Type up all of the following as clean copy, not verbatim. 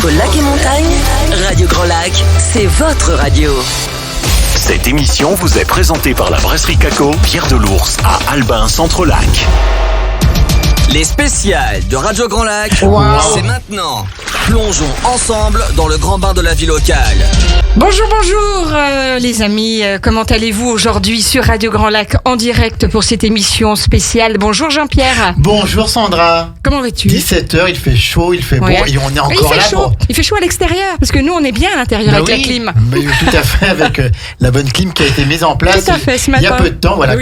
Entre lac et montagne, Radio Grand Lac, c'est votre radio. Cette émission vous est présentée par la brasserie Caco, Pierre de l'Ours, à Albin, Centre-Lac. Les spéciales de Radio Grand Lac, c'est maintenant. Plongeons ensemble dans le grand bain de la vie locale. Bonjour, les amis, comment allez-vous aujourd'hui sur Radio Grand Lac en direct pour cette émission spéciale? Bonjour Jean-Pierre. Bonjour Sandra. Comment vas-tu? 17h, il fait chaud, il fait beau et on est encore là. Il fait chaud à l'extérieur parce que nous on est bien à l'intérieur avec la clim. Tout à fait, avec la bonne clim qui a été mise en place. Tout à fait, ce matin. Il y a peu de temps, voilà,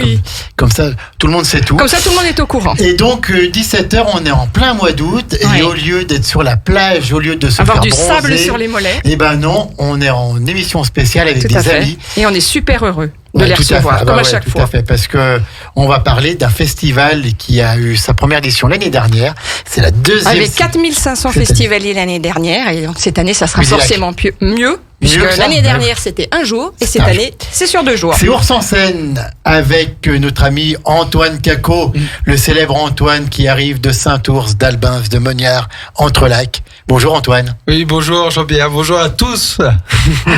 comme ça tout le monde sait tout. Comme ça tout le monde est au courant. Et donc 17h, on est en plein mois d'août et au lieu d'être sur la plage, au lieu de se avoir faire du bronzer, sable sur les mollets. Eh ben non, on est en émission spéciale avec des amis. Et on est super heureux de les recevoir, comme à chaque fois. Tout à fait, parce que on va parler d'un festival qui a eu sa première édition l'année dernière. C'est la deuxième. Avec 4500 festivaliers l'année dernière, et donc cette année, ça sera forcément mieux. Puisque l'année dernière, c'était un jour, et cette année, c'est sur 2 jours. C'est Ours en scène avec notre ami Antoine Caco, le célèbre Antoine qui arrive de Saint-Ours, d'Albin, de Mognard, Entre-Lacs. Bonjour Antoine. Oui, bonjour Jean-Pierre, bonjour à tous.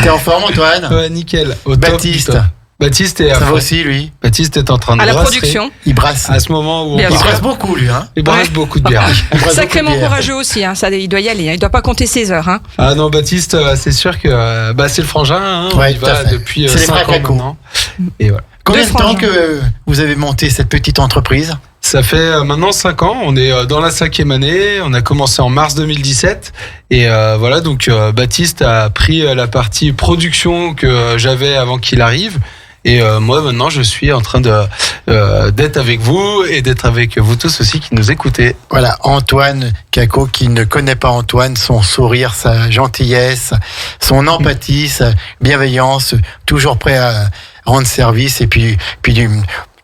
T'es en forme Antoine? Ouais, nickel. Baptiste. Baptiste est ça va aussi lui. Baptiste est en train de brasser. À la brasser. production. Il brasse. À ce moment où il brasse beaucoup lui. Hein. Il brasse beaucoup de bière. Sacrément courageux aussi, hein. Ça, il doit y aller. Il doit pas compter ses heures. Hein. Ah non, Baptiste, c'est sûr que c'est le frangin. Hein. Ouais, il va depuis 5 ans maintenant. Et voilà. Combien de temps que vous avez monté cette petite entreprise? Ça fait maintenant 5 ans, on est dans la 5e année, on a commencé en mars 2017 et voilà, donc Baptiste a pris la partie production que j'avais avant qu'il arrive et moi maintenant je suis en train d'être avec vous et d'être avec vous tous aussi qui nous écoutez. Voilà, Antoine Caco qui ne connaît pas Antoine, son sourire, sa gentillesse, son empathie, sa bienveillance, toujours prêt à rendre service et puis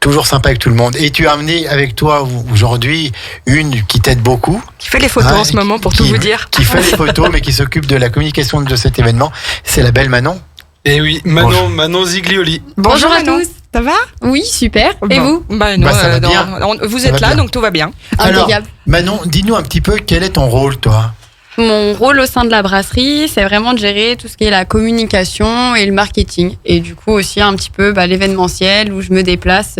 toujours sympa avec tout le monde. Et tu as amené avec toi aujourd'hui une qui t'aide beaucoup. Qui fait les photos en ce moment, pour tout vous dire. Qui fait les photos, mais qui s'occupe de la communication de cet événement. C'est la belle Manon. Et oui, Manon Ziglioli. Bonjour à tous. Ça va? Oui, super. Et vous? Ça va bien. Vous êtes là, donc tout va bien. Alors, Manon, dis-nous un petit peu quel est ton rôle, toi? Mon rôle au sein de la brasserie, c'est vraiment de gérer tout ce qui est la communication et le marketing. Et du coup aussi un petit peu l'événementiel où je me déplace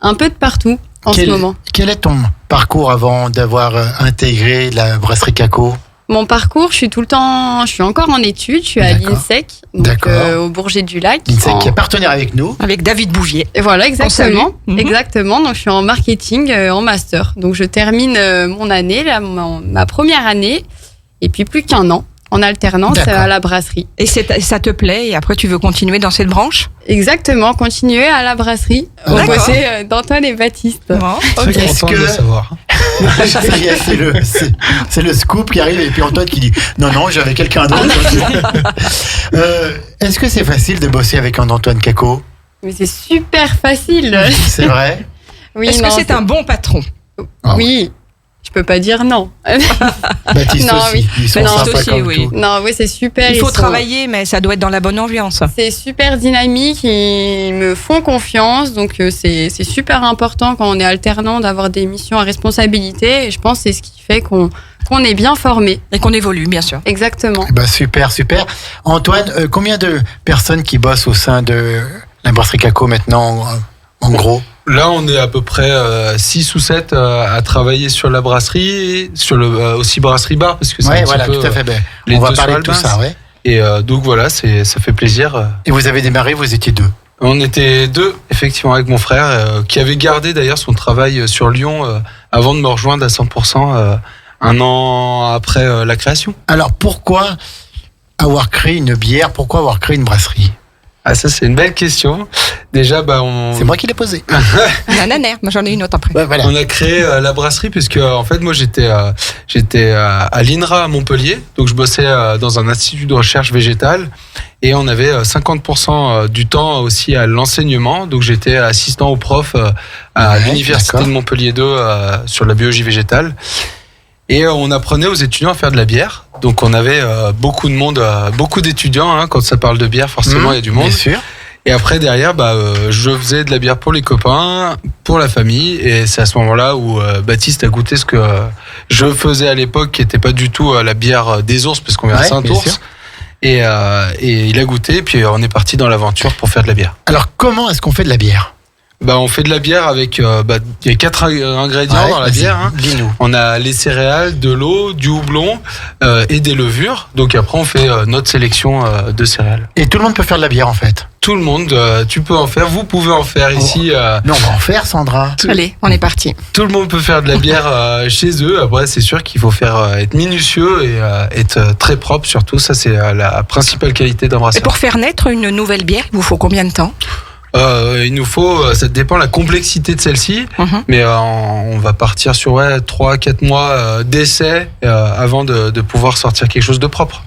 un peu de partout en ce moment. Quel est ton parcours avant d'avoir intégré la brasserie Caco? Mon parcours, je suis encore en études, je suis à l'INSEC, donc au Bourget du Lac. l'INSEC qui est partenaire avec nous. Avec David Bouvier. Et voilà, exactement. Exactement, donc je suis en marketing en master. Donc je termine mon année, ma première année. Et puis plus qu'1 an en alternance à la brasserie. Et ça te plaît et après tu veux continuer dans cette branche? Exactement, continuer à la brasserie au côté d'Antoine et Baptiste. Bon, Est-ce que... de savoir. c'est le scoop qui arrive et puis Antoine qui dit non j'avais quelqu'un d'autre. Est-ce que c'est facile de bosser avec un Antoine Caco? Mais c'est super facile. C'est vrai? Oui. Est-ce que c'est un bon patron? Oui. Je peux pas dire non. Baptiste aussi. Ils sont sympas comme tout. Non, oui, c'est super. Il faut travailler, mais ça doit être dans la bonne ambiance. C'est super dynamique, ils me font confiance, donc c'est super important quand on est alternant d'avoir des missions à responsabilité. Et je pense que c'est ce qui fait qu'on est bien formé. Et qu'on évolue, bien sûr. Exactement. Super. Antoine, combien de personnes qui bossent au sein de la brasserie Caco maintenant, en gros? Là, on est à peu près 6 ou 7 à travailler sur la brasserie, sur le aussi brasserie bar, parce que c'est un petit peu, tout à fait. On va parler de tout ça, ouais. Et donc voilà, ça fait plaisir. Et vous avez démarré, vous étiez 2? On était 2, effectivement, avec mon frère, qui avait gardé d'ailleurs son travail sur Lyon avant de me rejoindre à 100% 1 an après la création. Alors pourquoi avoir créé une bière? Pourquoi avoir créé une brasserie? Ah, ça, c'est une belle question. Déjà, c'est moi qui l'ai posé. Nanana, moi j'en ai une autre après. Voilà. On a créé la brasserie puisque, en fait, moi j'étais à l'INRA à Montpellier. Donc, je bossais dans un institut de recherche végétale. Et on avait 50% du temps aussi à l'enseignement. Donc, j'étais assistant au prof à l'université de Montpellier 2 sur la biologie végétale. Et on apprenait aux étudiants à faire de la bière. Donc on avait beaucoup de monde, beaucoup d'étudiants. Quand ça parle de bière, forcément, il y a du monde. Bien sûr. Et après derrière, je faisais de la bière pour les copains, pour la famille, et c'est à ce moment-là où Baptiste a goûté ce que je faisais à l'époque, qui était pas du tout la bière des ours, parce qu'on vient de Saint-Ours. Et il a goûté, puis on est parti dans l'aventure pour faire de la bière. Alors comment est-ce qu'on fait de la bière ? On fait de la bière avec il y a 4 ingrédients dans la bière. Hein. Dis-nous. On a les céréales, de l'eau, du houblon et des levures. Donc après on fait notre sélection de céréales. Et tout le monde peut faire de la bière en fait. Tout le monde, tu peux en faire, vous pouvez en faire ici. Non, on va en faire, Sandra. Allez, on est parti. Tout le monde peut faire de la bière chez eux. Après, c'est sûr qu'il faut faire être minutieux et être très propre. Surtout, ça c'est la principale qualité d'un brasseur. Et pour faire naître une nouvelle bière, il vous faut combien de temps ? Il nous faut, ça dépend de la complexité de celle-ci, mais on va partir sur 3-4 mois d'essai avant de pouvoir sortir quelque chose de propre.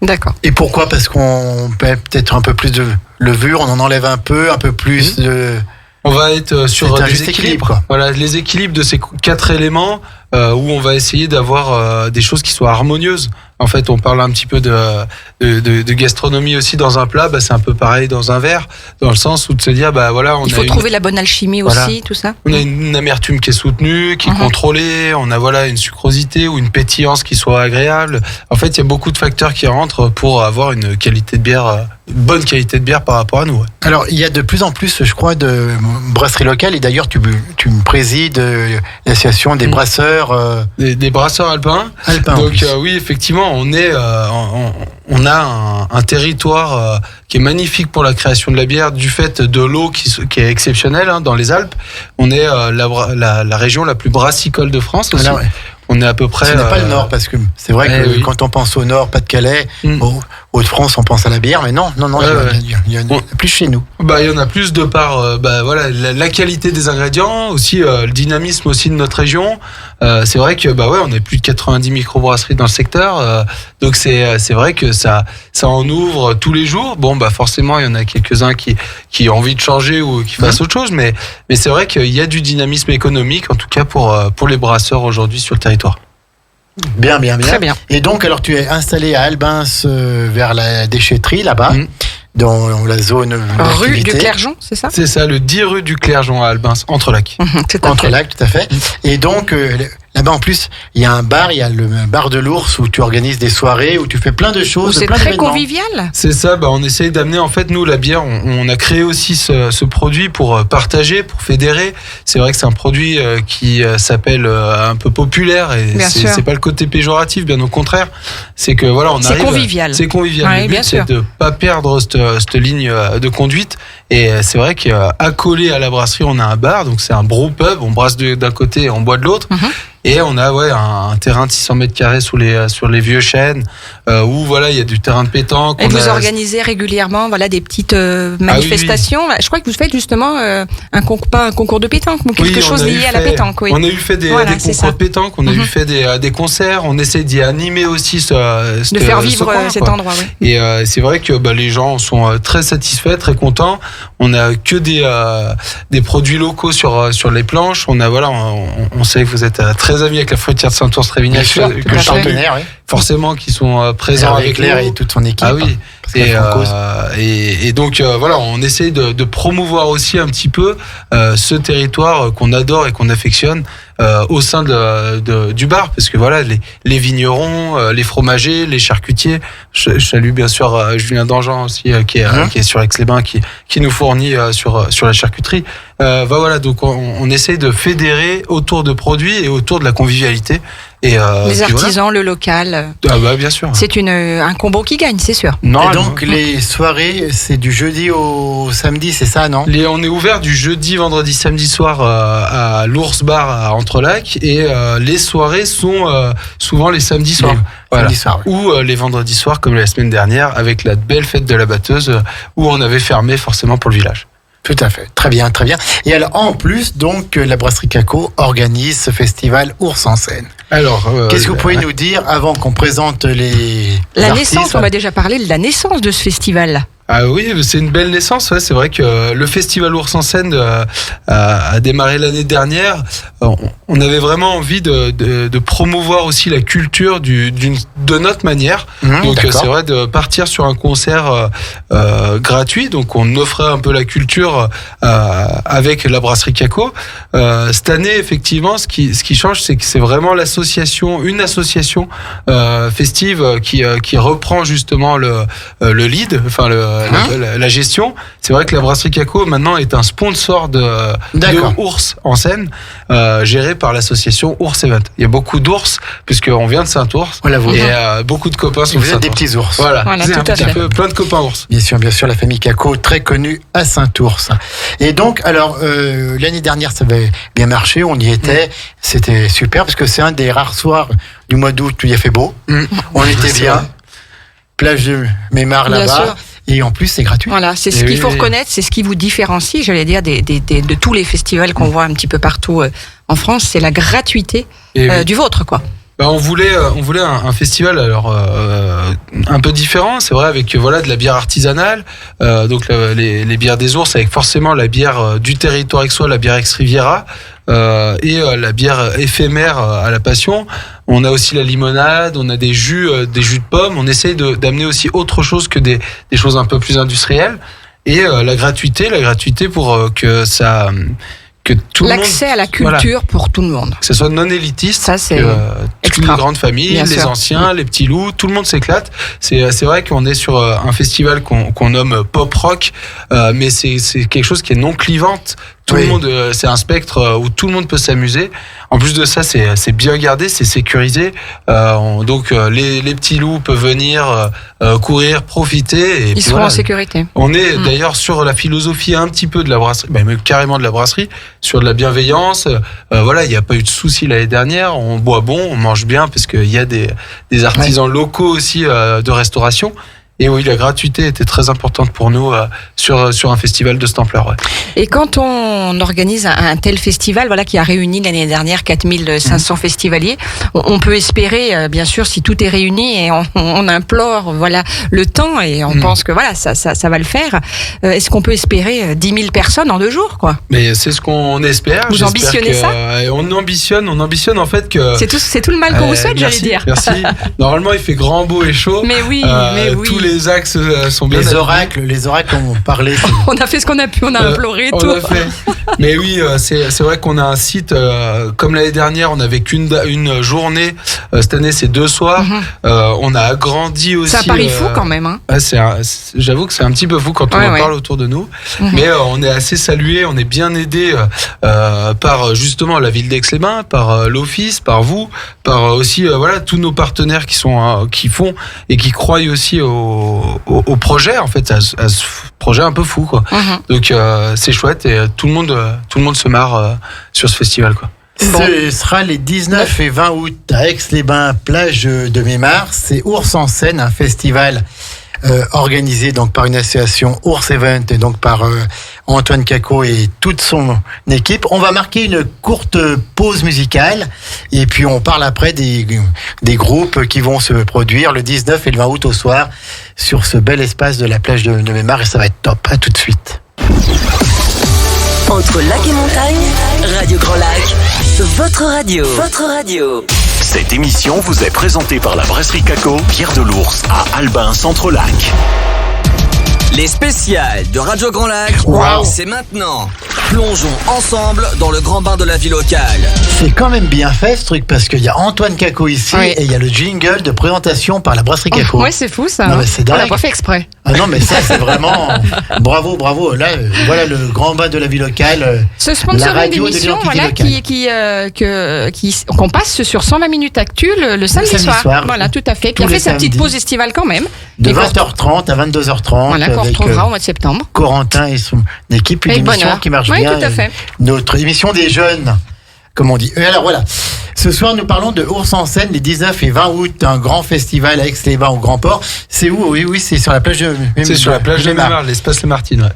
D'accord. Et pourquoi ? Parce qu'on peut peut-être un peu plus de levure, on en enlève un peu plus de... On va être sur des équilibres, quoi. Voilà, les équilibres de ces 4 éléments où on va essayer d'avoir des choses qui soient harmonieuses. En fait, on parle un petit peu de gastronomie aussi dans un plat. C'est un peu pareil dans un verre, dans le sens où de se dire, il faut trouver la bonne alchimie aussi, tout ça. On a une amertume qui est soutenue, qui est contrôlée. On a une sucrosité ou une pétillance qui soit agréable. En fait, il y a beaucoup de facteurs qui rentrent pour avoir une qualité de bière, une bonne qualité de bière par rapport à nous. Alors, il y a de plus en plus, je crois, de brasseries locales. Et d'ailleurs, tu me présides l'association des brasseurs... Des brasseurs alpins. Donc, oui, effectivement, on a un territoire qui est magnifique pour la création de la bière, du fait de l'eau qui est exceptionnelle dans les Alpes. On est la région la plus brassicole de France aussi. Alors, on est à peu près... Ce n'est pas le Nord, parce que c'est vrai que quand on pense au Nord, Pas-de-Calais, Hauts-de-France, on pense à la bière, mais non, il y en a plus chez nous. Il y en a plus de par la qualité des ingrédients, aussi le dynamisme aussi de notre région. C'est vrai que on a plus de 90 microbrasseries dans le secteur, donc c'est vrai que ça en ouvre tous les jours. Forcément il y en a quelques-uns qui ont envie de changer ou qui fassent autre chose, mais c'est vrai qu'il y a du dynamisme économique, en tout cas pour les brasseurs aujourd'hui sur le territoire. Bien. Très bien. Et donc, alors, tu es installé à Albins, vers la déchetterie, là-bas, dans la zone rue du Clergeon, c'est ça ? C'est ça, le 10 rue du Clergeon à Albins, Entrelacs. Entrelacs, tout à fait. Et donc, là-bas, en plus, il y a un bar, il y a le bar de l'Ours, où tu organises des soirées, où tu fais plein de choses. C'est très convivial. C'est ça, on essaye d'amener, en fait, nous, la bière, on a créé aussi ce produit pour partager, pour fédérer. C'est vrai que c'est un produit qui s'appelle un peu populaire, et c'est pas le côté péjoratif, bien au contraire. C'est que, on arrive... C'est convivial. C'est convivial. Ouais, le but, c'est de pas perdre cette ligne de conduite. Et c'est vrai qu'accolé à la brasserie, on a un bar, donc c'est un brew pub, on brasse d'un côté et on boit de l'autre. Et on a un terrain de 600 mètres carrés sur les vieux chênes, où il y a du terrain de pétanque. Et vous organisez régulièrement des petites manifestations. Oui. Je crois que vous faites justement un concours de pétanque ou quelque chose lié à la pétanque. Oui. On a eu fait des concours de pétanque, on a eu fait des concerts, on essaie d'y animer aussi de faire vivre cet endroit. Oui. Et c'est vrai que les gens sont très satisfaits, très contents. On a que des produits locaux sur les planches. On sait que vous êtes très amis avec la fruitière de Saint-Ours-Trévignac, que je partenaire, oui. Forcément, qui sont présents avec Claire et toute son équipe. Ah oui. Et donc on essaye de promouvoir aussi un petit peu ce territoire qu'on adore et qu'on affectionne au sein du bar, parce que les vignerons, les fromagers, les charcutiers. Je salue bien sûr Julien Dangean aussi qui est sur Aix-les-Bains, qui nous fournit sur la charcuterie. Donc on essaye de fédérer autour de produits et autour de la convivialité. Et les artisans, le local. Bien sûr. C'est un combo qui gagne, c'est sûr. Non, et donc les soirées, c'est du jeudi au samedi, c'est ça, non ? On est ouvert du jeudi, vendredi, samedi soir à l'Ours Bar à Entrelacs, et les soirées sont souvent les samedis soirs. Samedi soir, oui. Ou les vendredis soirs, comme la semaine dernière, avec la belle fête de la batteuse, où on avait fermé forcément pour le village. Tout à fait, très bien. Et alors, en plus, donc, la Brasserie Caco organise ce festival Ours en scène. Alors, qu'est-ce que vous pouvez nous dire avant qu'on présente les La artistes ? naissance, on va déjà parler de la naissance de ce festival. Ah oui, c'est une belle naissance. Ouais, c'est vrai que le festival Ours en scène a démarré l'année dernière. On avait vraiment envie de promouvoir aussi la culture de notre manière. Donc c'est vrai de partir sur un concert gratuit. Donc on offrait un peu la culture avec la brasserie Caco. Cette année, effectivement, ce qui change, c'est que c'est vraiment une association festive qui reprend justement le lead, enfin la gestion. C'est vrai que la brasserie Caco maintenant est un sponsor de Ours en scène, géré par l'association Ours Event. Il y a beaucoup d'ours puisqu'on vient de Saint-Ours et beaucoup de copains sont vous êtes des petits ours. Voilà tout à fait. Plein de copains ours. Bien sûr, la famille Caco, très connue à Saint-Ours. Et donc, alors, l'année dernière, ça avait bien marché, on y était, c'était super, parce que c'est un des rares soirs du mois d'août où il a fait beau, on était bien, plage de Mémar là-bas, et en plus c'est gratuit. Voilà, c'est ce qu'il faut reconnaître, c'est ce qui vous différencie, j'allais dire, de tous les festivals qu'on voit un petit peu partout en France, c'est la gratuité du vôtre, quoi. On voulait un festival alors un peu différent, c'est vrai, avec de la bière artisanale, donc les bières des ours, avec forcément la bière du territoire aixois, la bière ex-Riviera, et la bière éphémère à la passion. On a aussi la limonade, on a des jus de pommes. On essaye d'amener aussi autre chose que des choses un peu plus industrielles. Et la gratuité pour que ça... L'accès à la culture pour tout le monde. Que ce soit non élitiste, ça c'est toutes les grandes familles, les anciens, les petits loups, tout le monde s'éclate. C'est vrai qu'on est sur un festival qu'on nomme pop rock, mais c'est quelque chose qui est non clivante. Tout le monde, c'est un spectre où tout le monde peut s'amuser. En plus de ça, c'est bien gardé, c'est sécurisé. Donc les petits loups peuvent venir courir, profiter. Et ils seront en sécurité. On est d'ailleurs sur la philosophie un petit peu de la brasserie, même carrément de la brasserie, sur de la bienveillance. Il n'y a pas eu de soucis l'année dernière. On boit bon, on mange bien, parce qu'il y a des artisans locaux aussi de restauration. Et oui, la gratuité était très importante pour nous sur un festival de cette ampleur. Ouais. Et quand on organise un tel festival, qui a réuni l'année dernière 4500 festivaliers, on peut espérer, bien sûr, si tout est réuni, et on implore, le temps, et on pense que ça va le faire. Est-ce qu'on peut espérer 10 000 personnes en 2 jours, quoi? Mais c'est ce qu'on espère. Vous ambitionnez ça? On ambitionne en fait que. C'est tout le mal qu'on vous souhaite, j'allais dire. Merci. Normalement, il fait grand, beau et chaud. Mais oui. Tous les axes sont bien. Les oracles ont parlé. On a fait ce qu'on a pu, on a imploré tout. On a fait. Mais oui, c'est vrai qu'on a un site, comme l'année dernière, on n'avait qu'une journée. Cette année, c'est 2 soirs. On a agrandi aussi. C'est un pari fou quand même. Hein. J'avoue que c'est un petit peu fou quand on en parle autour de nous. Mais on est assez salué, on est bien aidé par justement la ville d'Aix-les-Bains, par l'office, par vous, par aussi tous nos partenaires qui font et qui croient aussi au projet, en fait, à ce projet un peu fou, quoi. Donc c'est chouette, et tout le monde se marre sur ce festival, quoi. Ce sera les 19 et 20 août à Aix-les-Bains, plage de Mémar. C'est Ours en scène, un festival organisé donc par une association Ours Event, et donc par Antoine Caco et toute son équipe. On va marquer une courte pause musicale, et puis on parle après des groupes qui vont se produire le 19 et le 20 août au soir sur ce bel espace de la plage de Mémar, et ça va être top. À tout de suite. Entre lac et montagne, Radio Grand Lac, votre radio. Cette émission vous est présentée par la brasserie Caco, Pierre de l'Ours, à Albin, Centre-Lac. Les spéciales de Radio Grand Lac, c'est maintenant. Plongeons ensemble dans le grand bain de la vie locale. C'est quand même bien fait ce truc, parce qu'il y a Antoine Caco ici, et il y a le jingle de présentation par la brasserie Caco. Ouais, c'est fou ça. Non, mais c'est dingue. On l'a pas fait exprès. Ah non, mais ça c'est vraiment bravo. Là, voilà le grand bain de la vie locale. Ce sponsoring d'émission, qu'on passe sur 120 minutes actu le samedi soir. Voilà, tout à fait. Qui a fait sa petite pause estivale quand même. De 20h30 à 22h30. Voilà, qu'on retrouvera au mois de septembre. Corentin et son équipe, une émission qui marche bien. Tout à fait. Notre émission des jeunes, comme on dit. Et alors voilà, ce soir nous parlons de Ours en scène les 19 et 20 août, un grand festival à Aix-les-Bains au Grand Port. C'est où? Oui, c'est sur la plage de Mémar. C'est sur la plage de Mémar, l'espace Les Martines.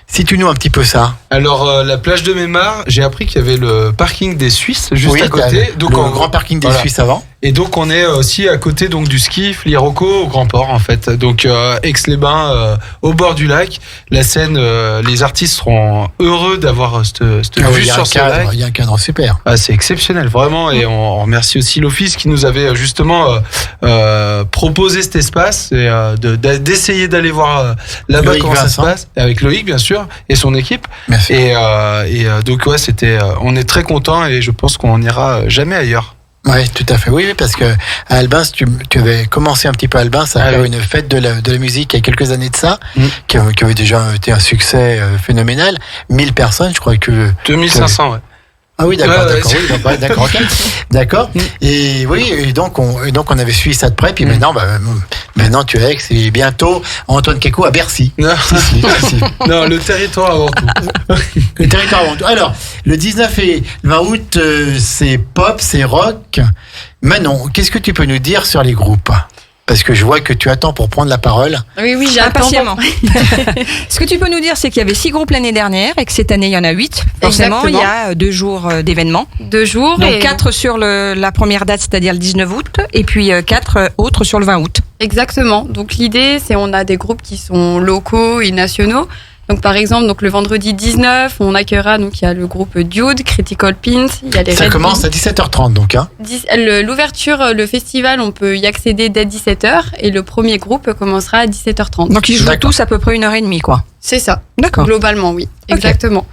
Situe-nous un petit peu ça. Alors, la plage de Mémar, j'ai appris qu'il y avait le parking des Suisses juste à côté. Donc, le grand parking des Suisses avant. Et donc on est aussi à côté donc du ski Flirocco au Grand Port en fait. Donc Aix-les-Bains au bord du lac. La scène, les artistes seront heureux d'avoir cette vue sur ce lac. Il y a un cadre super. Ah, c'est exceptionnel vraiment et on remercie aussi l'office qui nous avait justement proposé cet espace et d'essayer d'aller voir là-bas Loïc comment Vincent. ça se passe avec Loïc bien sûr et son équipe. Merci. Et donc ouais c'était on est très content et je pense qu'on n'ira jamais ailleurs. Oui, tout à fait. Oui, parce que à Albin, tu avais commencé un petit peu à Albin, ça a oui. une fête de la musique il y a quelques années de ça, qui avait déjà été un succès phénoménal. 1000 personnes, je crois que... 2500 ouais. Ah oui, d'accord, Ouais, d'accord, ouais. oui, donc, d'accord, ok. D'accord. Et oui, et donc on avait suivi ça de près, puis maintenant tu es Aix et bientôt Antoine Cacot à Bercy. Non. Si. Non, le territoire avant tout. Le territoire avant tout. Alors, le 19 et le 20 août, c'est pop, c'est rock. Manon, qu'est-ce que tu peux nous dire sur les groupes ? Parce que je vois que tu attends pour prendre la parole. Oui, j'attends. Impatiemment. Ce que tu peux nous dire, c'est qu'il y avait 6 groupes l'année dernière et que cette année, il y en a 8. Forcément, Exactement. il y a 2 jours d'événements. 2 jours. Donc et 4 sur la première date, c'est-à-dire le 19 août, et puis 4 autres sur le 20 août. Exactement. Donc l'idée, c'est on a des groupes qui sont locaux et nationaux. Donc par exemple, donc le vendredi 19, on accueillera donc il y a le groupe Dude, Critical Pins, il y a les Ça Red commence Beans. à 17h30 donc. Hein. L'ouverture, le festival, on peut y accéder dès 17h et le premier groupe commencera à 17h30. Donc ils jouent D'accord. tous à peu près 1h30, quoi. C'est ça. D'accord. Globalement, oui. Ok. Exactement.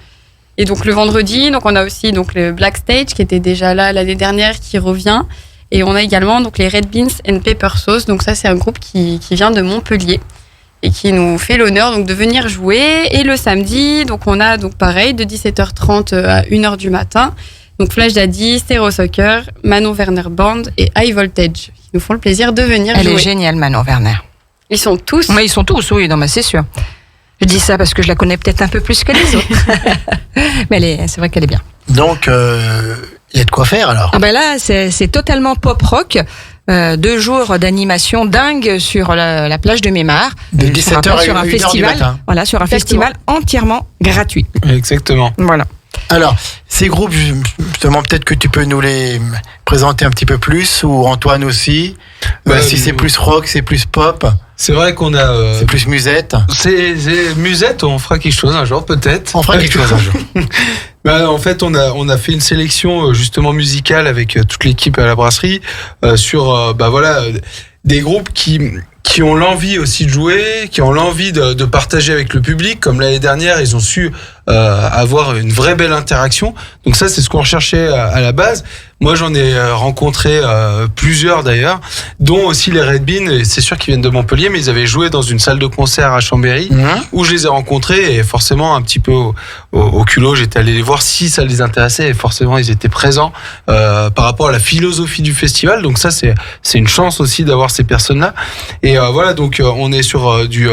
Et donc le vendredi, donc on a aussi donc le Black Stage qui était déjà là l'année dernière qui revient. Et on a également donc les Red Beans and Pepper Sauce. Donc ça c'est un groupe qui vient de Montpellier et qui nous fait l'honneur donc de venir jouer. Et le samedi, donc on a donc pareil de 17h30 à 1h du matin. Donc Flash Daddy, Stereo Soccer, Manon Werner Band et High Voltage qui nous font le plaisir de venir Elle jouer. est géniale, Manon Werner. Ils sont tous. Mais ils sont tous, oui, non, mais c'est sûr. Je dis ça parce que je la connais peut-être un peu plus que les autres. Mais c'est vrai qu'elle est bien. Donc, il y a de quoi faire alors. Ah ben là, c'est totalement pop-rock. 2 jours d'animation dingue sur la plage de Mémar. De Je 17h rappelle, à sur un 1h du festival, matin. voilà, sur un Exactement. festival entièrement gratuit. Exactement. Voilà. Alors, ces groupes, justement, peut-être que tu peux nous les présenter un petit peu plus, ou Antoine aussi. Si c'est plus rock, c'est plus pop, C'est vrai qu'on a. c'est plus musette. C'est musette, on fera quelque chose un jour peut-être. On fera quelque chose un jour. En fait, on a fait une sélection justement musicale avec toute l'équipe à la brasserie sur des groupes qui ont l'envie aussi de jouer, qui ont l'envie de partager avec le public. Comme l'année dernière, ils ont su avoir une vraie belle interaction. Donc ça, c'est ce qu'on recherchait à la base. Moi, j'en ai rencontré plusieurs d'ailleurs, dont aussi les Red Beans. Et c'est sûr qu'ils viennent de Montpellier, mais ils avaient joué dans une salle de concert à Chambéry, où je les ai rencontrés. Et forcément, un petit peu au culot, j'étais allé les voir si ça les intéressait. Et forcément, ils étaient présents par rapport à la philosophie du festival. Donc ça, c'est une chance aussi d'avoir ces personnes-là. Et voilà, donc on est sur du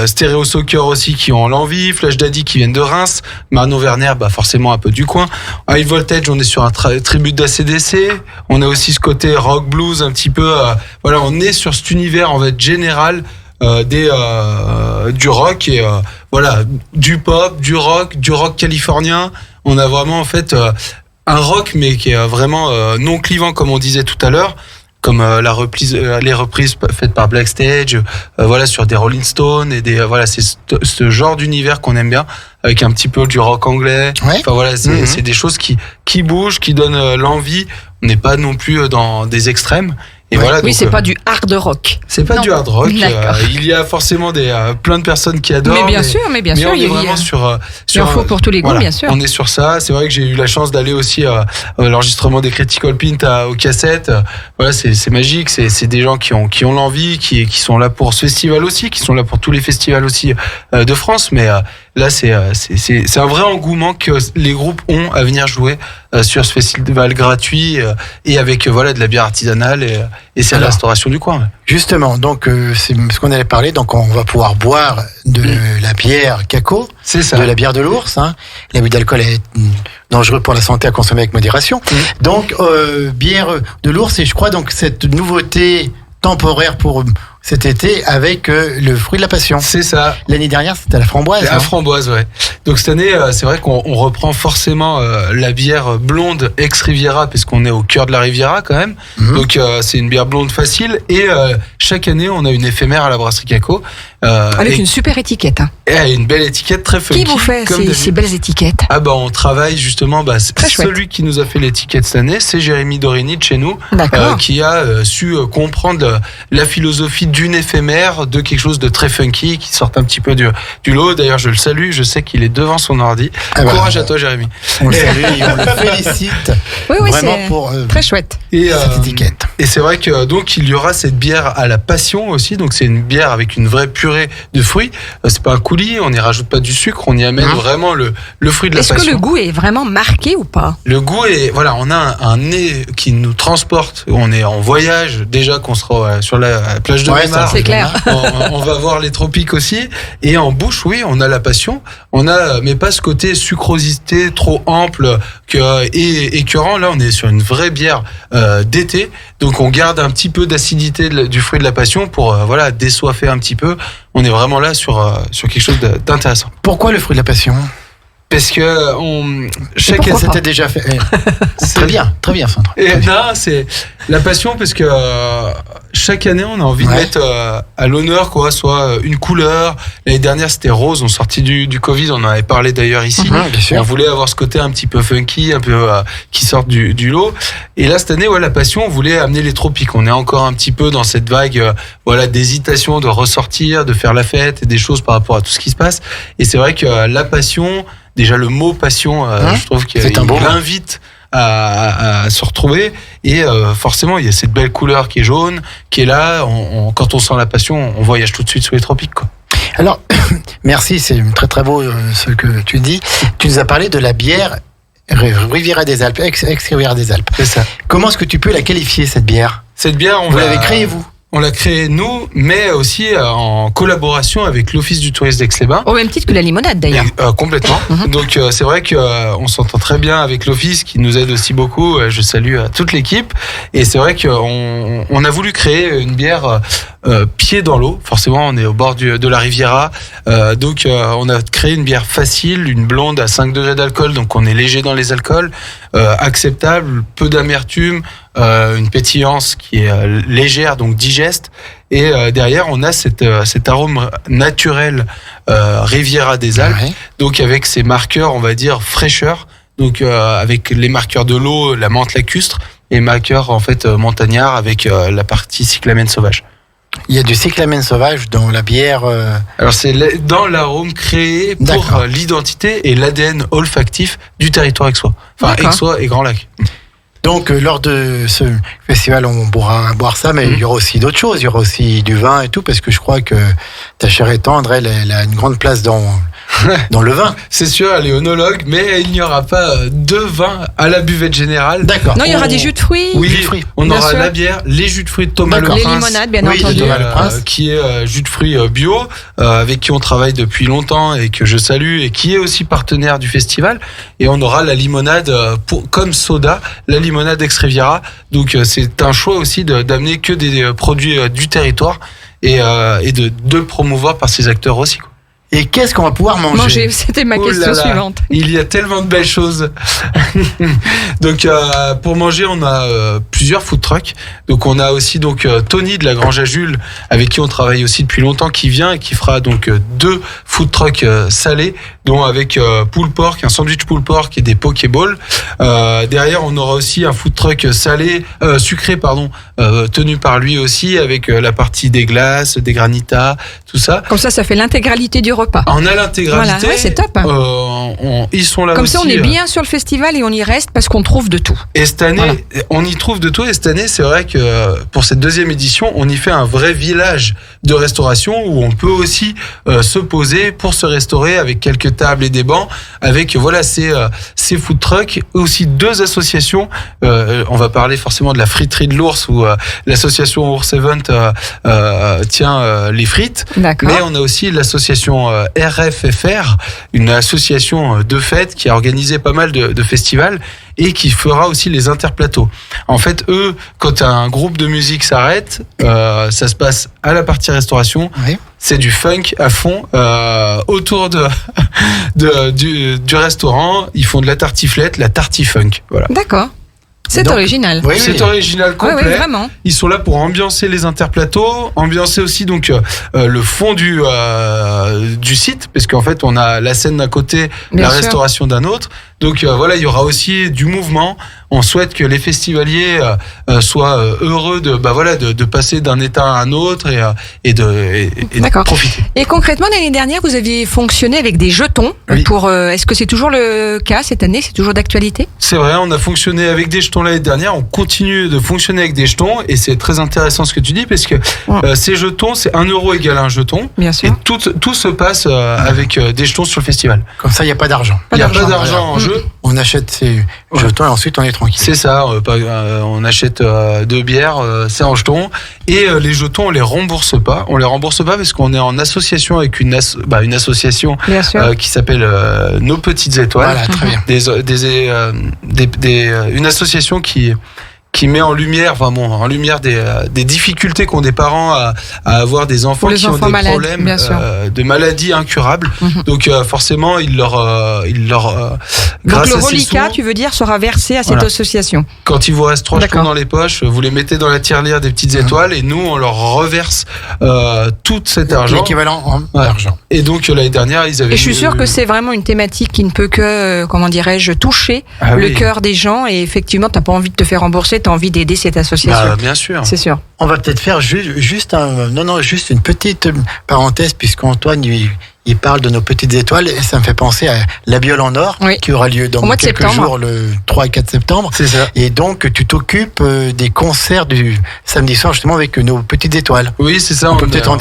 Stereo Soccer aussi qui ont l'envie, Flash Daddy qui viennent de Reims, Manon Werner, forcément un peu du coin. High Voltage, on est sur un tribut d'ACDC. On a aussi ce côté rock blues un petit peu. Voilà, on est sur cet univers en fait général du rock et voilà, du pop, du rock californien. On a vraiment en fait un rock mais qui est vraiment non clivant comme on disait tout à l'heure. Comme les reprises faites par Black Stage, voilà, sur des Rolling Stones et c'est ce genre d'univers qu'on aime bien, avec un petit peu du rock anglais. Ouais. Enfin voilà, c'est des choses qui bougent, qui donnent l'envie. On n'est pas non plus dans des extrêmes. Et voilà, Oui, donc, c'est pas du hard rock. c'est pas Non. du hard rock. D'accord. Il y a forcément plein de personnes qui adorent. Mais bien sûr, mais bien sûr, on il y est a vraiment sur il en faut pour tous les goûts, voilà, bien sûr. on est sur ça. C'est vrai que j'ai eu la chance d'aller aussi à l'enregistrement des Critical Pint aux cassettes. Voilà, c'est magique. C'est des gens qui ont l'envie, qui sont là pour ce festival aussi, qui sont là pour tous les festivals aussi de France. Mais là, c'est un vrai engouement que les groupes ont à venir jouer sur ce festival gratuit et avec de la bière artisanale et c'est la Alors, restauration du coin. Justement, donc c'est ce qu'on allait parler. Donc on va pouvoir boire de la bière Cacot, C'est ça. de la bière de l'ours. Hein. L'abus d'alcool est dangereux pour la santé, à consommer avec modération. Donc bière de l'ours, et je crois donc cette nouveauté temporaire pour cet été avec le fruit de la passion. C'est ça. L'année dernière, c'était la framboise. La framboise, ouais. Donc cette année, c'est vrai qu'on reprend forcément la bière blonde ex-Riviera, parce qu'on est au cœur de la Riviera quand même. Donc c'est une bière blonde facile. Et chaque année, on a une éphémère à la brasserie Caco. Avec une super étiquette. Et une belle étiquette très funky. Qui vous fait ces belles étiquettes? On travaille justement, celui qui nous a fait l'étiquette cette année, c'est Jérémy Dorini de chez nous, qui a su comprendre la philosophie d'une éphémère, de quelque chose de très funky, qui sort un petit peu du lot. D'ailleurs, je le salue, je sais qu'il est devant son ordi. Courage à toi, Jérémy. On le salue et on le félicite. Oui, vraiment pour très chouette. Cette étiquette. Et c'est vrai que donc il y aura cette bière à la passion aussi. Donc c'est une bière avec une vraie purée de fruits. C'est pas un coulis, on n'y rajoute pas du sucre, on y amène vraiment le fruit de la passion. Est-ce que le goût est vraiment marqué ou pas? Le goût est, on a un nez qui nous transporte. On est en voyage, déjà qu'on sera sur la plage de Weimar. C'est clair. On va voir les tropiques aussi. Et en bouche, oui, on a la passion. Mais pas ce côté sucrosité trop ample et écœurant. Là, on est sur une vraie bière d'été. Donc, on garde un petit peu d'acidité du fruit de la passion pour désoiffer un petit peu. On est vraiment là sur quelque chose d'intéressant. Pourquoi le fruit de la passion? Parce que chacun s'était déjà fait. Très bien, Sandra. Non, c'est la passion parce que chaque année on a envie de mettre à l'honneur soit une couleur. L'année dernière c'était rose, on sortit du Covid, on en avait parlé d'ailleurs ici. On voulait avoir ce côté un petit peu funky, un peu qui sort du lot. Et là cette année, la passion, on voulait amener les tropiques. On est encore un petit peu dans cette vague, d'hésitation, de ressortir, de faire la fête et des choses par rapport à tout ce qui se passe. Et c'est vrai que la passion. Déjà, le mot passion, je trouve qu'il invite à se retrouver. Et forcément, il y a cette belle couleur qui est jaune, qui est là. Quand on sent la passion, on voyage tout de suite sous les tropiques, quoi. Alors, merci, c'est très très beau ce que tu dis. Tu nous as parlé de la bière Riviera des Alpes, ex-Riviera des Alpes. C'est ça. Comment est-ce que tu peux la qualifier, cette bière? Cette bière, vous l'avez créée, vous? On l'a créé nous, mais aussi en collaboration avec l'Office du tourisme d'Aix-les-Bains. Au même titre que la limonade d'ailleurs. Complètement. Donc c'est vrai qu'on s'entend très bien avec l'Office qui nous aide aussi beaucoup. Je salue toute l'équipe. Et c'est vrai qu'on a voulu créer une bière pied dans l'eau. Forcément, on est au bord de la Riviera. Donc on a créé une bière facile, une blonde à 5 degrés d'alcool. Donc on est léger dans les alcools, acceptable, peu d'amertume. Une pétillance qui est légère, donc digeste. Et derrière, on a cet arôme naturel Riviera des Alpes. Donc avec ces marqueurs, on va dire fraîcheur. Donc avec les marqueurs de l'eau, la menthe lacustre, et marqueurs en fait montagnards avec la partie cyclamène sauvage. Il y a du cyclamène sauvage dans la bière. Alors c'est dans l'arôme créé pour l'identité et l'ADN olfactif du territoire aixois. Enfin Aixois et Grand Lac. Donc, lors de ce festival, on pourra boire ça, mais il y aura aussi d'autres choses. Il y aura aussi du vin et tout, parce que je crois que ta chère et tendre, elle a une grande place dans le vin. C'est sûr, elle est œnologue, mais il n'y aura pas de vin à la buvette générale. D'accord. Non, il y aura des jus de fruits. Oui, jus de fruits. On aura la bière, les jus de fruits de Thomas Le Prince. Les limonades, bien entendu. Qui est jus de fruits bio, avec qui on travaille depuis longtemps et que je salue, et qui est aussi partenaire du festival. Et on aura la limonade comme soda, la limonade ex-Riviera. Donc c'est un choix aussi d'amener que des produits du territoire et de le promouvoir par ses acteurs aussi, quoi. Et qu'est-ce qu'on va pouvoir manger? C'était ma question suivante. Il y a tellement de belles choses. Donc pour manger, on a plusieurs food trucks. Donc on a aussi Tony de la Grange à Jules, avec qui on travaille aussi depuis longtemps, qui vient et qui fera 2 food trucks salés, dont avec pulled pork, un sandwich pulled pork et des pokéballs. Derrière, on aura aussi un food truck sucré, tenu par lui aussi, avec la partie des glaces, des granitas, tout ça. Comme ça fait l'intégralité du repas. On a l'intégralité. Voilà, c'est top. Ils sont là comme aussi. Comme ça, on est bien sur le festival et on y reste parce qu'on trouve de tout. Et cette année, on y trouve de tout. Et cette année, c'est vrai que pour cette 2e édition, on y fait un vrai village de restauration où on peut aussi se poser pour se restaurer avec quelques tables et des bancs, avec ces food trucks. Aussi 2 associations. On va parler forcément de la friterie de l'Ours, où l'association Ours Event tient les frites. D'accord. Mais on a aussi l'association RFFR, une association de fêtes qui a organisé pas mal de festivals et qui fera aussi les interplateaux. En fait, eux, quand un groupe de musique s'arrête, ça se passe à la partie restauration. Oui. C'est du funk à fond autour du restaurant. Ils font de la tartiflette, la tartifunk. Voilà. D'accord. C'est Donc, original. Oui, C'est original complet. Oui, vraiment. Ils sont là pour ambiancer les interplateaux, ambiancer aussi donc le fond du site, parce qu'en fait on a la scène d'un côté, Bien la sûr. restauration d'un autre. Donc voilà, il y aura aussi du mouvement. On souhaite que les festivaliers soient heureux de passer d'un état à un autre et de D'accord. profiter. Et concrètement, l'année dernière, vous aviez fonctionné avec des jetons. Oui. Est-ce que c'est toujours le cas cette année? C'est toujours d'actualité? C'est vrai, on a fonctionné avec des jetons l'année dernière, on continue de fonctionner avec des jetons et c'est très intéressant ce que tu dis parce que ces jetons, c'est 1 euro égale un jeton. Bien sûr. Et tout se passe avec des jetons sur le festival. Comme ça, il n'y a pas d'argent. Il n'y a pas d'argent en jeu. On achète ces jetons et ensuite on est tranquille. C'est ça, on achète 2 bières, c'est en jetons. Et les jetons, on les rembourse pas. On les rembourse pas parce qu'on est en association avec une association Bien sûr. qui s'appelle Nos Petites Étoiles. Voilà, très bien. Une association qui met en lumière, des difficultés qu'ont des parents à avoir des enfants Pour les qui ont enfants des malades, problèmes bien sûr. de maladies incurables. Mhm. Donc forcément, il leur Donc grâce le à ces reliquat, sous, tu veux dire, sera versé à cette Voilà. association. quand il vous reste 3 jetons D'accord. dans les poches, vous les mettez dans la tirelire des petites étoiles et nous on leur reverse tout cet argent. L'équivalent en argent. Et donc l'année dernière, ils avaient Et je suis eu- sûre que c'est vraiment une thématique qui ne peut que, toucher Ah le oui. cœur des gens. Et effectivement, t'as pas envie de te faire rembourser, t'as envie d'aider cette association. Bah, bien sûr. C'est sûr. On va peut-être faire juste une petite parenthèse puisqu'Antoine il parle de nos petites étoiles et ça me fait penser à la Biole en Or Oui. qui aura lieu dans Au mois de quelques septembre. jours, le 3 et 4 septembre. C'est ça. Et donc tu t'occupes des concerts du samedi soir justement avec nos petites étoiles. Oui, c'est ça. On peut est- peut-être en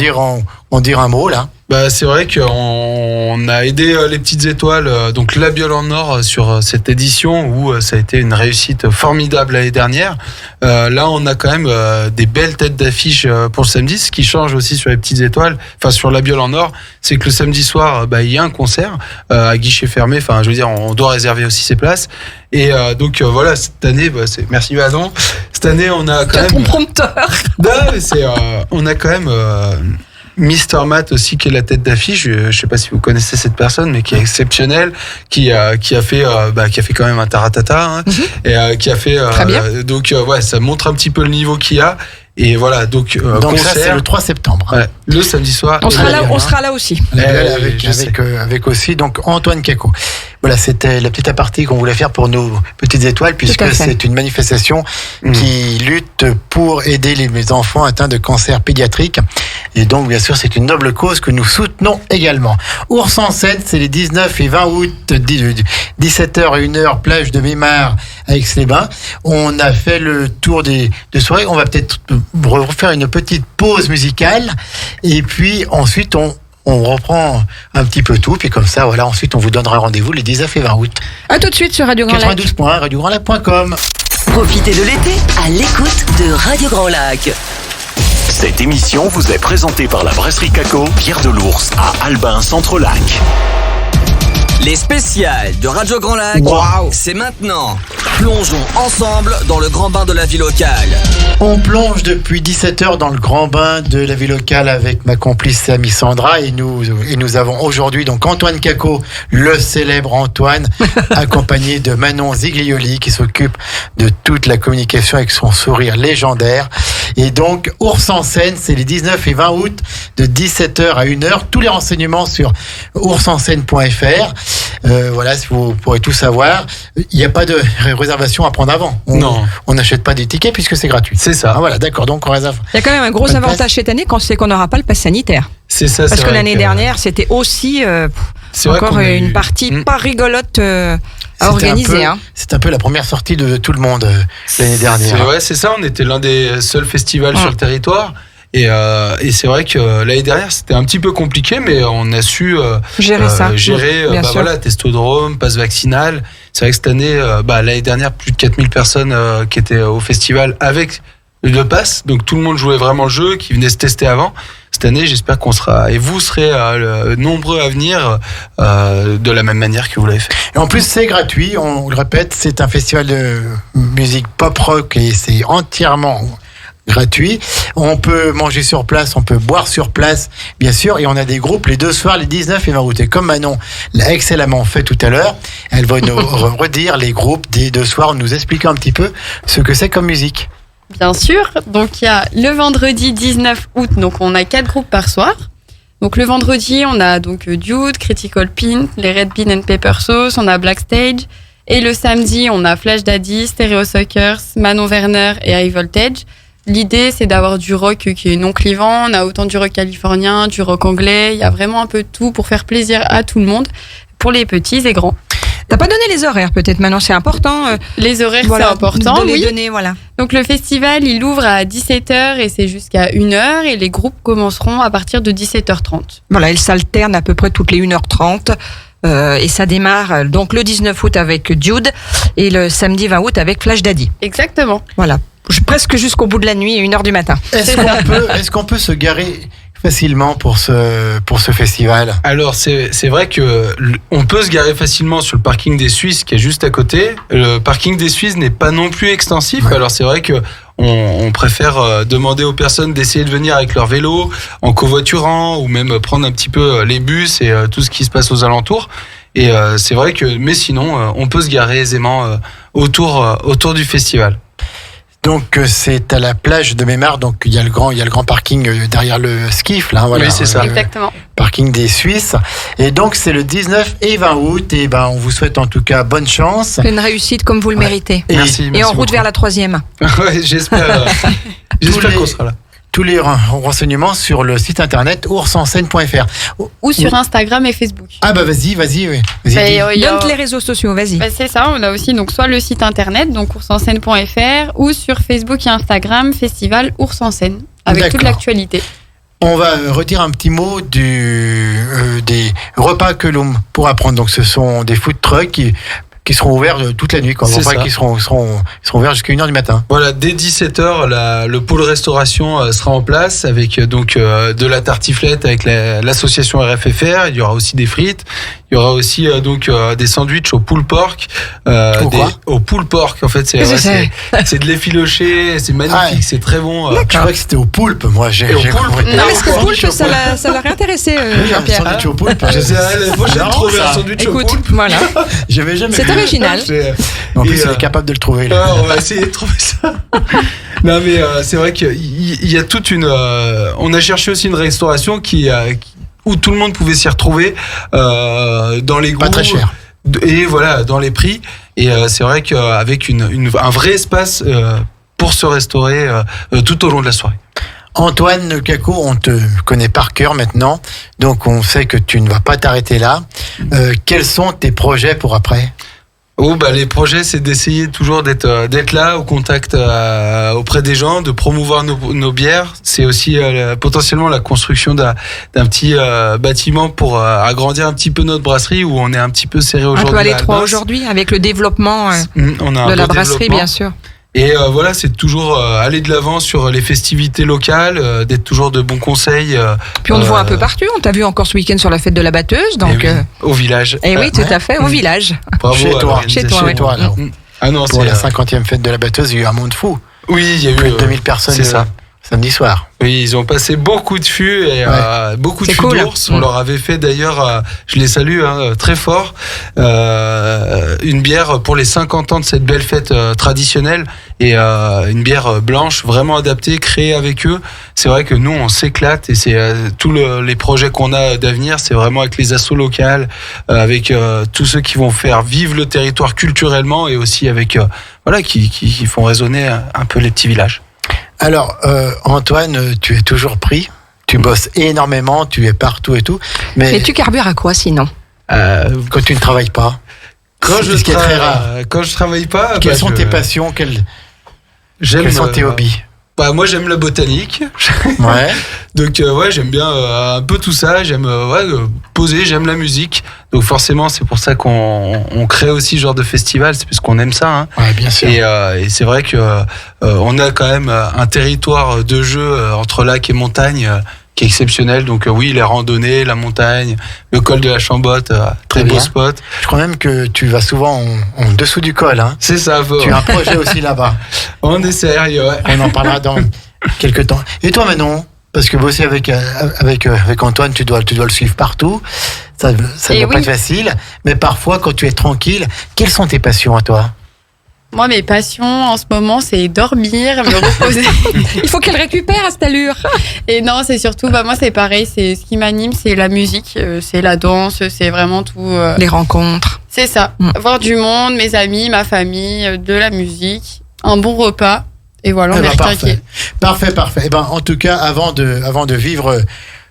dire un mot là. Bah, c'est vrai qu'on a aidé les petites étoiles, donc la Biole en Or, sur cette édition où ça a été une réussite formidable l'année dernière. Là, on a quand même des belles têtes d'affiche pour le samedi. Ce qui change aussi sur les petites étoiles, enfin sur la Biole en Or, c'est que le samedi soir, il y a un concert à guichet fermé. Enfin, je veux dire, on doit réserver aussi ses places. Et donc voilà, cette année, merci Vadon. Cette année, on a quand Ton même. prompteur. Non, mais on a quand même Mister Matt aussi qui est la tête d'affiche. Je sais pas si vous connaissez cette personne, mais qui est exceptionnelle, qui a fait quand même un taratata, hein, et qui a fait. Très bien. Donc ça montre un petit peu le niveau qu'il y a. Et voilà, donc Donc ça c'est concert le 3 septembre. ouais, le samedi soir. On et sera la là, Biole. on sera là aussi. La Biole je sais. avec aussi donc Antoine Cacot. Voilà, c'était la petite aparté qu'on voulait faire pour nos petites étoiles puisque fait. c'est une manifestation qui lutte pour aider les enfants atteints de cancer pédiatrique. Et donc, bien sûr, c'est une noble cause que nous soutenons également. Ours en scène, c'est les 19 et 20 août, 17h à 1h, plage de Mémar à Aix-les-Bains. On a fait le tour de soirée. On va peut-être refaire une petite pause musicale. Et puis, ensuite, on reprend un petit peu tout. Puis comme ça, voilà, ensuite, on vous donnera rendez-vous les 19 et 20 août. À tout de suite sur Radio Grand Lac. 92.1, radiograndlac.com. Profitez de l'été à l'écoute de Radio Grand Lac. Cette émission vous est présentée par la brasserie Caco, Pierre de l'Ours, à Albin, Centre-Lac. Les spéciales de Radio Grand Lac, c'est maintenant. Plongeons ensemble dans le grand bain de la vie locale. On plonge depuis 17h dans le grand bain de la vie locale avec ma complice Samy Sandra et nous avons aujourd'hui donc Antoine Cacot, le célèbre Antoine, accompagné de Manon Ziglioli qui s'occupe de toute la communication avec son sourire légendaire. Et donc Ours en scène, c'est les 19 et 20 août de 17h à 1h. Tous les renseignements sur oursenScène.fr. Voilà, si vous pourrez tout savoir. Il n'y a pas de réservation à prendre avant. On n'achète pas des tickets puisque c'est gratuit. C'est ça. Ah, voilà, d'accord, donc on réserve. Il y a quand même un gros Pas de avantage cette année, c'est qu'on n'aura pas le pass sanitaire. C'est ça. Parce c'est que vrai l'année que- dernière, c'était aussi c'est vrai encore qu'on a eu- une partie pas rigolote à C'était organiser. un peu- C'est un peu la première sortie de tout le monde l'année dernière. C'est ça, on était l'un des seuls festivals sur le territoire. Et c'est vrai que l'année dernière, c'était un petit peu compliqué, mais on a su Gérer ça. gérer Bien sûr. voilà, testodrome, passe vaccinal. C'est vrai que cette année, l'année dernière, plus de 4000 personnes qui étaient au festival avec le pass. Donc tout le monde jouait vraiment le jeu, qui venait se tester avant. cette année, j'espère qu'on sera, et vous serez nombreux à venir de la même manière que vous l'avez fait. Et en plus, c'est gratuit, on le répète, c'est un festival de musique pop-rock et c'est entièrement gratuit. On peut manger sur place, on peut boire sur place, bien sûr, et on a des groupes les 2 soirs, les 19 et 20 août. Et comme Manon l'a excellemment fait tout à l'heure, elle va nous redire les groupes des 2 soirs, nous expliquer un petit peu ce que c'est comme musique. Bien sûr. Donc, il y a le vendredi 19 août, donc on a 4 groupes par soir. Donc, le vendredi, on a donc Dude, Critical Pint, les Red Bean and Pepper Sauce, on a Black Stage. Et le samedi, on a Flash Daddy, Stereo Suckers, Manon Werner et High Voltage. L'idée, c'est d'avoir du rock qui est non clivant. On a autant du rock californien, du rock anglais. Il y a vraiment un peu de tout pour faire plaisir à tout le monde, pour les petits et grands. T'as pas donné les horaires peut-être maintenant, c'est important. Les horaires, c'est important, de les oui. donner, voilà. Donc le festival, il ouvre à 17h et c'est jusqu'à 1h et les groupes commenceront à partir de 17h30. Voilà, ils s'alternent à peu près toutes les 1h30. Et ça démarre donc le 19 août avec Dude et le samedi 20 août avec Flash Daddy. Exactement. Voilà, presque jusqu'au bout de la nuit, 1h du matin. Est-ce qu'on peut se garer facilement pour ce festival? Alors c'est vrai que on peut se garer facilement sur le parking des Suisses qui est juste à côté. Le parking des Suisses n'est pas non plus extensif. Ouais. Alors c'est vrai que on préfère demander aux personnes d'essayer de venir avec leur vélo en covoiturant ou même prendre un petit peu les bus et tout ce qui se passe aux alentours. Et c'est vrai que, mais sinon, on peut se garer aisément autour du festival. Donc c'est à la plage de Mémard, donc il y a le grand parking derrière le skiff là, voilà. Oui, c'est ça. Exactement. Parking des Suisses. Et donc c'est le 19 et 20 août et on vous souhaite en tout cas bonne chance. Une réussite comme vous le méritez. Merci en route beaucoup. vers la 3e. Ouais, j'espère qu'on sera là. Tous les renseignements sur le site internet oursenseine.fr ou sur Instagram et Facebook. Ah bah vas-y. Donne les réseaux sociaux, vas-y. C'est ça, on a aussi donc soit le site internet, donc oursenseine.fr, ou sur Facebook et Instagram, Festival Ours en Scène, avec toute l'actualité. On va redire un petit mot des repas que l'on pourra prendre. Donc ce sont des food trucks qui seront ouverts toute la nuit, quoi. Qui seront ouverts jusqu'à 1h du matin. Voilà, dès 17h, le pôle restauration sera en place avec donc de la tartiflette avec l'association RFFR. Il y aura aussi des frites. Il y aura aussi des sandwichs au pulled pork. Au pulled pork, en fait, c'est de l'effiloché, c'est magnifique, c'est très bon. Je croyais que c'était au poulpe, moi. Non, mais ce que poulpe, ça l'aurait intéressé, Jean-Pierre. Un sandwich au poulpe. La fois, j'ai trouvé un sandwich au poulpe. Voilà. J'avais jamais C'est original. En plus, il est capable de le trouver. On va essayer de trouver ça. Non, mais c'est vrai qu'il y a toute une. On a cherché aussi une restauration où tout le monde pouvait s'y retrouver dans les groupes. Pas très cher. Et voilà, dans les prix. Et c'est vrai qu'avec un vrai espace pour se restaurer tout au long de la soirée. Antoine Cacot, on te connaît par cœur maintenant, donc on sait que tu ne vas pas t'arrêter là. Quels sont tes projets pour après ? Les projets, c'est d'essayer toujours d'être là, au contact auprès des gens, de promouvoir nos bières. C'est aussi potentiellement la construction d'un petit bâtiment pour agrandir un petit peu notre brasserie où on est un petit peu serré aujourd'hui. Un peu à l'étroit aujourd'hui avec le développement de la brasserie, bien sûr. Et voilà, c'est toujours aller de l'avant sur les festivités locales, d'être toujours de bons conseils. Puis on te voit un peu partout. On t'a vu encore ce week-end sur la fête de la batteuse, donc au village. Et oui, tout à fait, au village. Bravo chez toi. Alors. Ah non, pour la 50e fête de la batteuse, il y a eu un monde fou. Oui, il y a eu plus de 2000 personnes. C'est ça. Samedi soir. Oui, ils ont passé beaucoup de fûts et beaucoup de fûts d'ours. On leur avait fait d'ailleurs, je les salue très fort, une bière pour les 50 ans de cette belle fête traditionnelle et une bière blanche vraiment adaptée, créée avec eux. C'est vrai que nous, on s'éclate et c'est tous les projets qu'on a d'avenir, c'est vraiment avec les assos locales, avec tous ceux qui vont faire vivre le territoire culturellement et aussi avec qui font résonner un peu les petits villages. Alors, Antoine, tu es toujours pris, tu bosses énormément, tu es partout et tout. Mais tu carbures à quoi sinon ? Quand tu ne travailles pas. Quand je très rare. Quand je travaille pas. Quelles sont tes passions ? Quels sont tes hobbies ? Moi, j'aime la botanique. Ouais. Donc, j'aime bien un peu tout ça. J'aime poser, j'aime la musique. Donc, forcément, c'est pour ça qu'on crée aussi ce genre de festival. C'est parce qu'on aime ça. Hein. Ouais, bien sûr. Et c'est vrai que on a quand même un territoire de jeu entre lac et montagne qui est exceptionnel. Donc oui, les randonnées, la montagne, le col de la Chambotte, très beau bien. spot. Je crois même que tu vas souvent en dessous du col. Hein. C'est ça. Tu as un projet aussi là-bas. On est sérieux. Ouais. On en parlera dans quelques temps. Et toi, Manon? Parce que bosser avec Antoine, tu dois le suivre partout. Ça ne doit pas être facile. Mais parfois, quand tu es tranquille, quelles sont tes passions à toi? Moi, mes passions en ce moment, c'est dormir, me reposer. Il faut qu'elle récupère à cette allure. Et non, c'est surtout, moi, c'est pareil. C'est ce qui m'anime, c'est la musique, c'est la danse, c'est vraiment tout. Les rencontres. C'est ça. Voir du monde, mes amis, ma famille, de la musique, un bon repas. Et voilà, on est requinqué. Parfait. Eh ben, en tout cas, avant de vivre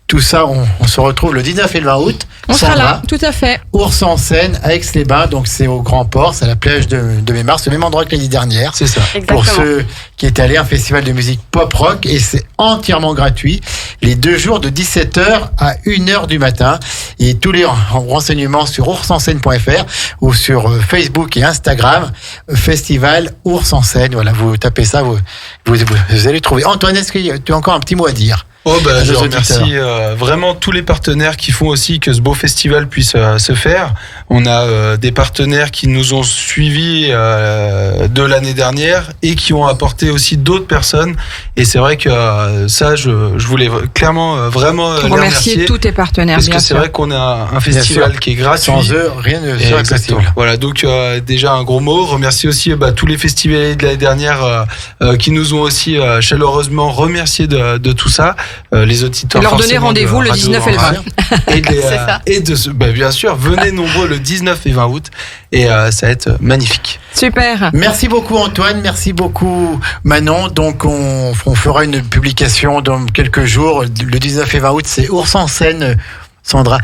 tout ça, on se retrouve le 19 et le 20 août. On sera là, tout à fait. Ours en Seine, à Aix-les-Bains, donc c'est au Grand Port, c'est à la plage de Mémars, le même endroit que l'année dernière. C'est ça. Exactement. Pour ceux qui étaient allés, un festival de musique pop-rock, et c'est entièrement gratuit. Les 2 jours de 17h à 1h du matin. Et tous les renseignements sur oursenseine.fr ou sur Facebook et Instagram, Festival Ours en Seine. Voilà, vous tapez ça, vous allez trouver. Antoine, est-ce que tu as encore un petit mot à dire? Je remercie vraiment tous les partenaires qui font aussi que ce beau festival puisse se faire. On a des partenaires qui nous ont suivis de l'année dernière et qui ont apporté aussi d'autres personnes. Et c'est vrai que ça, je voulais clairement vraiment les remercier. Tous tes partenaires, parce bien que c'est sûr. vrai qu'on a un festival qui est gratuit. Sans eux, rien ne serait possible. Voilà, donc déjà un gros mot. Remercier aussi tous les festivaliers de l'année dernière qui nous ont aussi chaleureusement remercié de tout ça. Les auditeurs. Et leur donner rendez-vous le 19 et le 20. Bien sûr, venez nombreux le 19 et 20 août et ça va être magnifique. Super. Merci beaucoup Antoine, merci beaucoup Manon. Donc on fera une publication dans quelques jours. Le 19 et 20 août, c'est Ours en Seine, Sandra.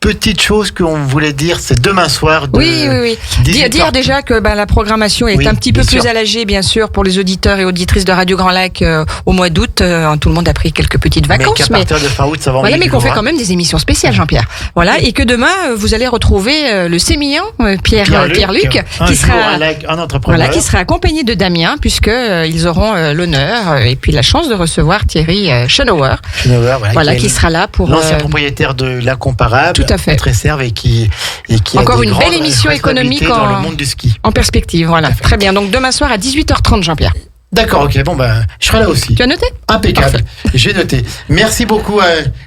Petite chose qu'on voulait dire, c'est demain soir. Oui. Dire déjà que la programmation est un petit peu plus allégée, bien sûr, pour les auditeurs et auditrices de Radio Grand Lac au mois d'août. Tout le monde a pris quelques petites vacances. Mais qu'à partir de fin août, ça va. Voilà, mais qu'on fait quand même des émissions spéciales, Jean-Pierre. Voilà, et que demain, vous allez retrouver le sémillant, Pierre-Luc, qui sera accompagné de Damien, puisque ils auront l'honneur et puis la chance de recevoir Thierry Chenauer, qui sera là pour l'ancien propriétaire de l'Incomparable. Tout à fait. Très serve et qui encore a une belle émission économique dans le monde du ski. En perspective, voilà. Très bien. Donc demain soir à 18h30, Jean-Pierre. D'accord, ok. Bon, je serai là aussi. Tu as noté? Impeccable. J'ai noté. Merci beaucoup à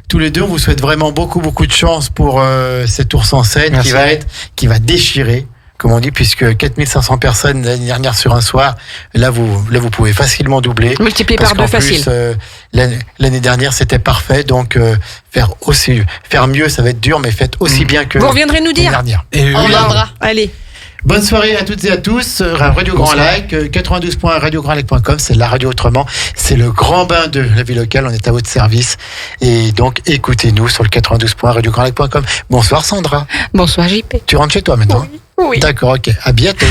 tous les deux. On vous souhaite vraiment beaucoup de chance pour cette Ours en Seine qui va déchirer, comme on dit, puisque 4500 personnes l'année dernière sur un soir. Là, vous pouvez facilement doubler. Multiplier par 2 facile. L'année dernière, c'était parfait. Donc, faire mieux, ça va être dur, mais faites aussi bien que. Vous reviendrez nous dire. Et On viendra. Allez. Bonne soirée à toutes et à tous. Radio Grand Lac, 92.radiograndlac.com, c'est la radio autrement. C'est le grand bain de la vie locale. On est à votre service. Et donc, écoutez-nous sur le 92.radiograndlac.com. Bonsoir Sandra. Bonsoir JP. Tu rentres chez toi maintenant? Oui. D'accord, ok. À bientôt.